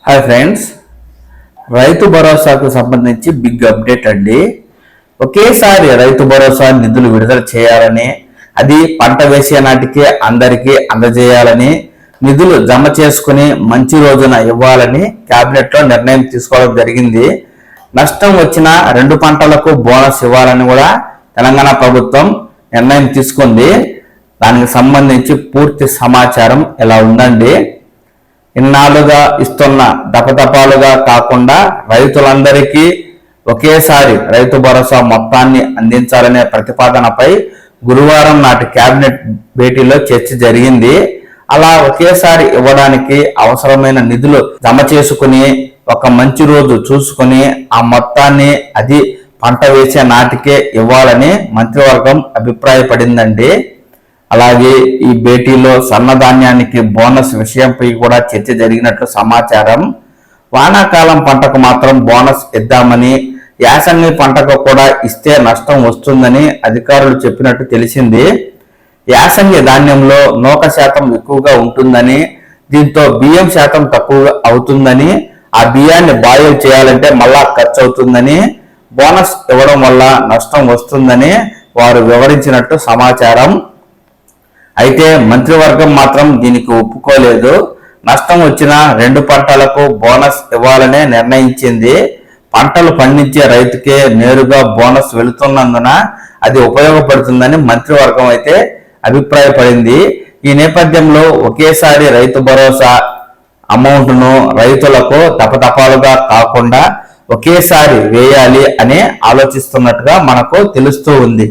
Hi friends, రైతు భరోసాకు సంబంధించి big update అండి. ఒకేసారి రైతు భరోసా నిధులు విడుదల చేయాలని, అది పంట వేసే నాటికే అందరికీ అందజేయాలని, నిధులు జమ చేసుకుని మంచి రోజున ఇవ్వాలని కేబినెట్లో నిర్ణయం తీసుకోవడం జరిగింది. నష్టం వచ్చిన 2 పంటలకు బోనస్ ఇవ్వాలని కూడా తెలంగాణ ప్రభుత్వం నిర్ణయం తీసుకుంది. దానికి సంబంధించి పూర్తి సమాచారం ఇలా ఉందండి. ఇన్నాళ్ళుగా ఇస్తున్న దపదపాలుగా కాకుండా రైతులందరికీ ఒకేసారి రైతు భరోసా మొత్తాన్ని అందించాలనే ప్రతిపాదనపై గురువారం నాటి కేబినెట్ భేటీలో చర్చ జరిగింది. అలా ఒకేసారి ఇవ్వడానికి అవసరమైన నిధులు జమ చేసుకుని ఒక మంచి రోజు చూసుకుని ఆ మొత్తాన్ని అది పంట వేసే నాటికే ఇవ్వాలని మంత్రివర్గం అభిప్రాయపడిందండి. అలాగే ఈ భేటీలో సన్నధాన్యానికి బోనస్ విషయంపై కూడా చర్చ జరిగినట్లు సమాచారం. వానాకాలం పంటకు మాత్రం బోనస్ ఇద్దామని, యాసంగి పంటకు కూడా ఇస్తే నష్టం వస్తుందని అధికారులు చెప్పినట్టు తెలిసింది. యాసంగి ధాన్యంలో నూక శాతం ఎక్కువగా ఉంటుందని, దీంతో బియ్యం శాతం తక్కువ అవుతుందని, ఆ బియ్యాన్ని బాయిల్ చేయాలంటే మళ్ళా ఖర్చు అవుతుందని, బోనస్ ఇవ్వడం వల్ల నష్టం వస్తుందని వారు వివరించినట్టు సమాచారం. అయితే మంత్రివర్గం మాత్రం దీనికి ఒప్పుకోలేదు. నష్టం వచ్చిన 2 పంటలకు బోనస్ ఇవ్వాలనే నిర్ణయించింది. పంటలు పండించే రైతుకే నేరుగా బోనస్ వెళుతున్నందున అది ఉపయోగపడుతుందని మంత్రివర్గం అయితే అభిప్రాయపడింది. ఈ నేపథ్యంలో ఒకేసారి రైతు భరోసా అమౌంట్ను రైతులకు తపతపాలుగా కాకుండా ఒకేసారి వేయాలి అని ఆలోచిస్తున్నట్టుగా మనకు తెలుస్తూ ఉంది.